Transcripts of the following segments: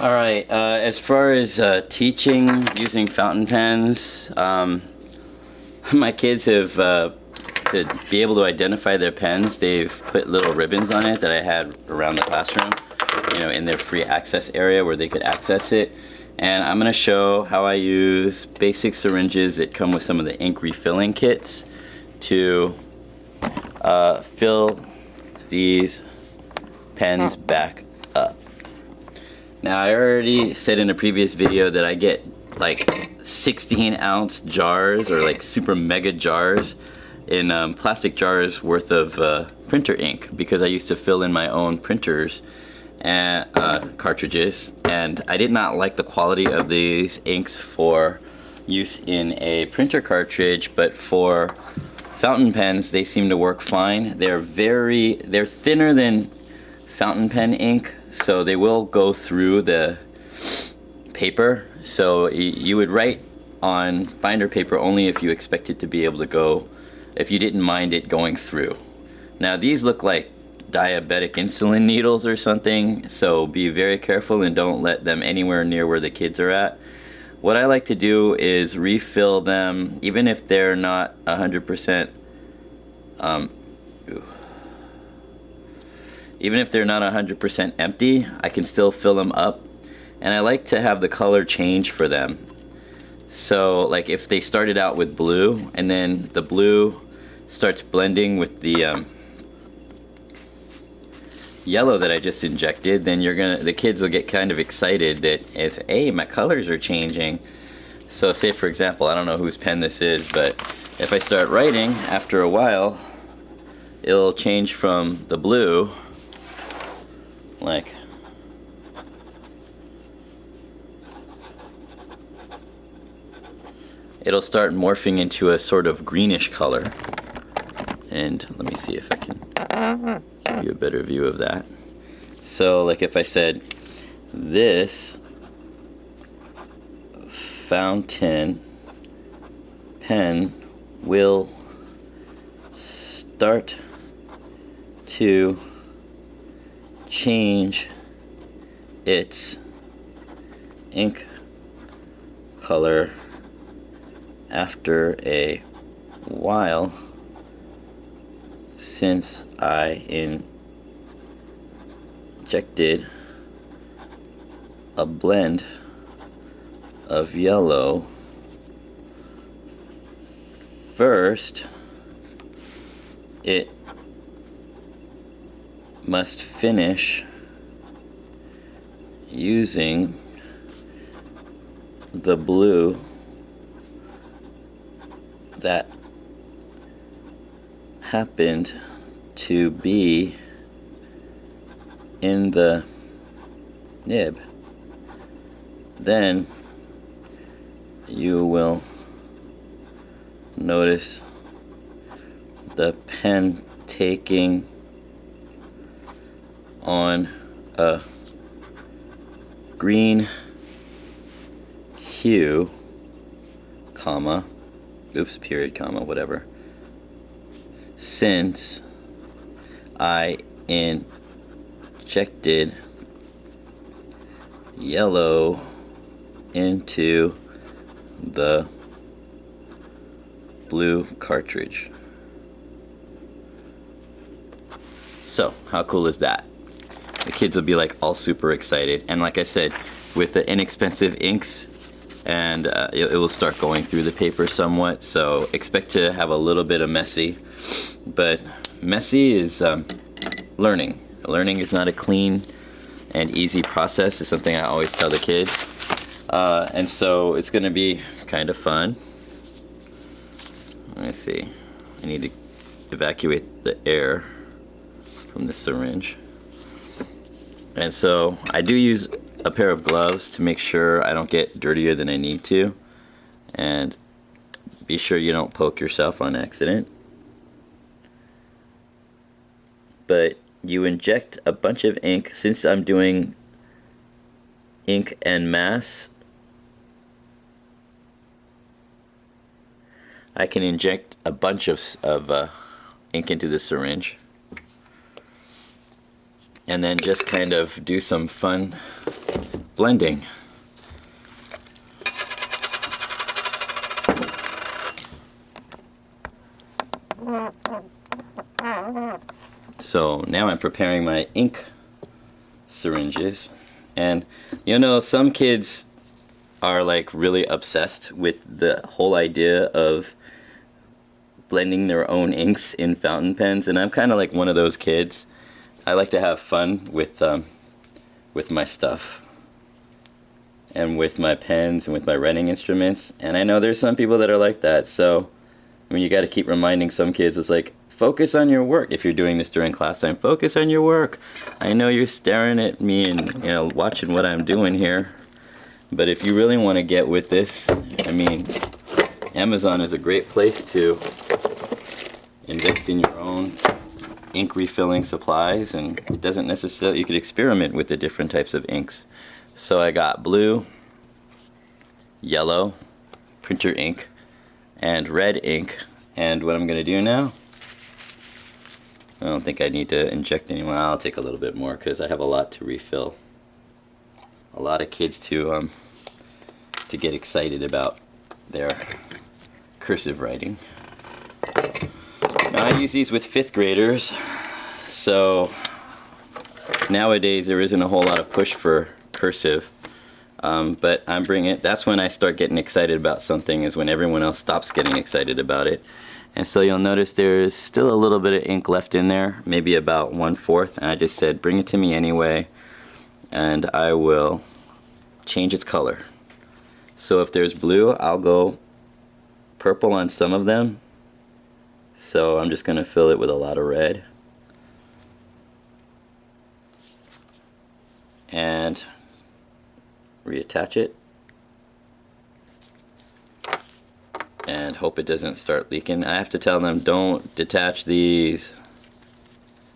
Alright, as far as teaching using fountain pens, my kids have, to be able to identify their pens, they've put little ribbons on it that I had around the classroom, you know, in their free access area where they could access it. And I'm going to show how I use basic syringes that come with some of the ink refilling kits to fill these pens back up. Now, I already said in a previous video that I get like 16-ounce jars, or like super mega jars, in plastic jars worth of printer ink, because I used to fill in my own printers and cartridges, and I did not like the quality of these inks for use in a printer cartridge, but for fountain pens they seem to work fine. They're thinner than fountain pen ink, so they will go through the paper. So you would write on binder paper only if you expect it to be able to go, if you didn't mind it going through. Now these look like diabetic insulin needles or something, so be very careful and don't let them anywhere near where the kids are at. What I like to do is refill them, even if they're not 100%, even if they're not 100% empty, I can still fill them up. And I like to have the color change for them. So like if they started out with blue and then the blue starts blending with the yellow that I just injected, then the kids will get kind of excited that it's, hey, my colors are changing. So say for example, I don't know whose pen this is, but if I start writing, after a while it'll change from the blue, like it'll start morphing into a sort of greenish color. And let me see if I can give you a better view of that. So like if I said, this fountain pen will start to change its ink color after a while, since I injected a blend of yellow first, it must finish using the blue that happened to be in the nib. Then you will notice the pen taking on a green hue, comma, oops, period, comma, whatever, since I injected yellow into the blue cartridge. So, how cool is that? The kids will be like all super excited. And like I said, with the inexpensive inks, and it will start going through the paper somewhat, so expect to have a little bit of messy. But messy is learning. Learning is not a clean and easy process. It's something I always tell the kids. And so it's going to be kind of fun. Let me see. I need to evacuate the air from the syringe. And so I do use a pair of gloves to make sure I don't get dirtier than I need to. And be sure you don't poke yourself on accident. But you inject a bunch of ink. Since I'm doing ink en masse, I can inject a bunch of ink into the syringe, and then just kind of do some fun blending. So now I'm preparing my ink syringes, and you know, some kids are like really obsessed with the whole idea of blending their own inks in fountain pens, and I'm kind of like one of those kids. I like to have fun with my stuff and with my pens and with my writing instruments, and I know there's some people that are like that. So I mean, you got to keep reminding some kids, it's like, focus on your work. If you're doing this during class time, focus on your work. I know you're staring at me and, you know, watching what I'm doing here, but if you really want to get with this, I mean, Amazon is a great place to invest in your own ink refilling supplies, and it doesn't necessarily, you could experiment with the different types of inks. So I got blue, yellow, printer ink, and red ink. And what I'm going to do now, I don't think I need to inject any more. I'll take a little bit more because I have a lot to refill. A lot of kids to get excited about their cursive writing. Now I use these with 5th graders, so nowadays there isn't a whole lot of push for cursive, but I'm bringing it. That's when I start getting excited about something, is when everyone else stops getting excited about it. And so you'll notice there's still a little bit of ink left in there, maybe about 1/4, and I just said bring it to me anyway, and I will change its color. So if there's blue, I'll go purple on some of them. So I'm just going to fill it with a lot of red. And reattach it. And hope it doesn't start leaking. I have to tell them, don't detach these.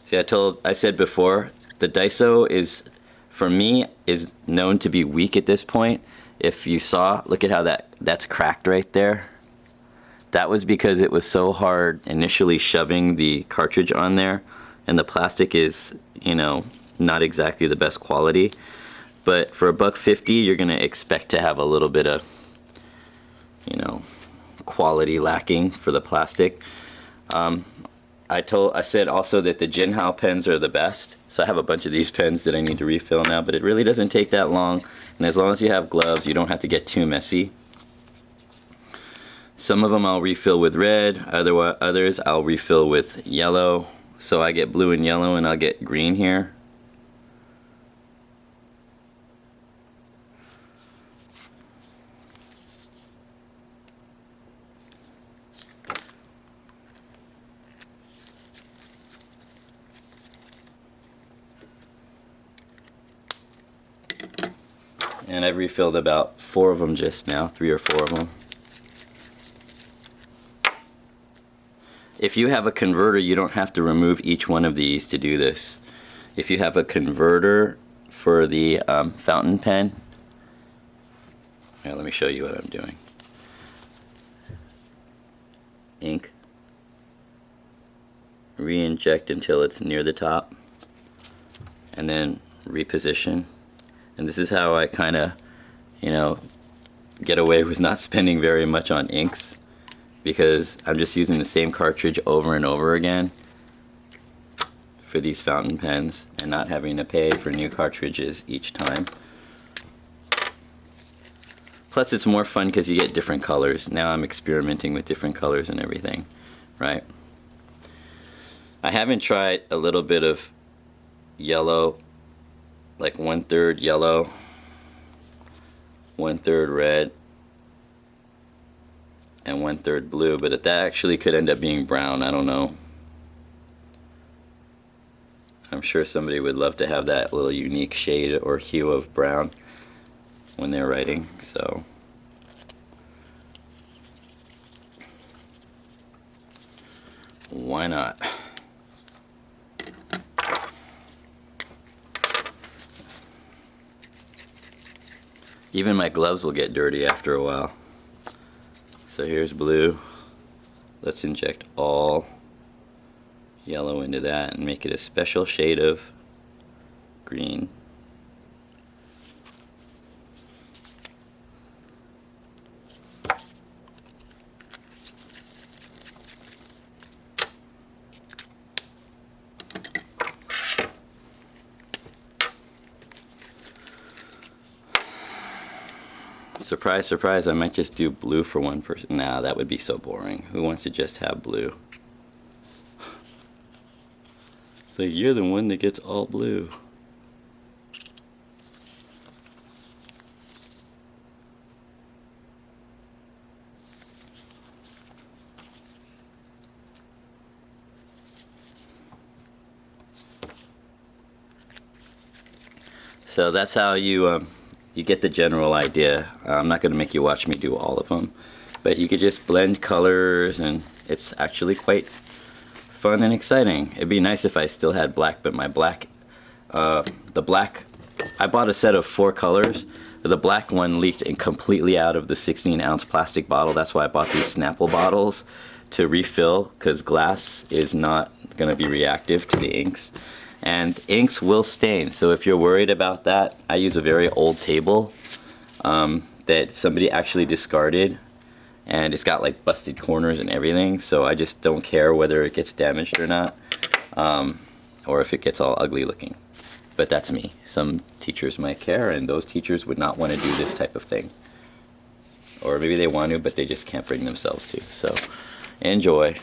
See, I said before, the Daiso is, for me, is known to be weak at this point. If you saw, look at how that's cracked right there. That was because it was so hard initially shoving the cartridge on there, and the plastic is, you know, not exactly the best quality. But for $1.50, you're gonna expect to have a little bit of, you know, quality lacking for the plastic. I said also that the Jinhao pens are the best, so I have a bunch of these pens that I need to refill now, but it really doesn't take that long, and as long as you have gloves, you don't have to get too messy. Some of them I'll refill with red, others I'll refill with yellow, so I get blue and yellow, and I'll get green here. And I've refilled about 4 of them just now, 3 or 4 of them. If you have a converter, you don't have to remove each one of these to do this. If you have a converter for the fountain pen, here, let me show you what I'm doing. Ink. Re-inject until it's near the top, and then reposition. And this is how I kind of, you know, get away with not spending very much on inks, because I'm just using the same cartridge over and over again for these fountain pens and not having to pay for new cartridges each time. Plus it's more fun because you get different colors. Now I'm experimenting with different colors and everything, right? I haven't tried a little bit of yellow, like 1/3 yellow, 1/3 red, and 1/3 blue, but that actually could end up being brown. I don't know. I'm sure somebody would love to have that little unique shade or hue of brown when they're writing, so. Why not? Even my gloves will get dirty after a while. So here's blue. Let's inject all yellow into that and make it a special shade of green. surprise, surprise, I might just do blue for one person. Nah, that would be so boring. Who wants to just have blue? It's like, you're the one that gets all blue. So that's how you get the general idea. I'm not going to make you watch me do all of them, but you could just blend colors, and it's actually quite fun and exciting. It'd be nice if I still had black, but my black, the black, I bought a set of 4 colors. The black one leaked completely out of the 16-ounce plastic bottle. That's why I bought these Snapple bottles to refill, because glass is not going to be reactive to the inks. And inks will stain, so if you're worried about that, I use a very old table that somebody actually discarded, and it's got like busted corners and everything, so I just don't care whether it gets damaged or not, or if it gets all ugly looking. But that's me. Some teachers might care, and those teachers would not want to do this type of thing. Or maybe they want to, but they just can't bring themselves to. So enjoy.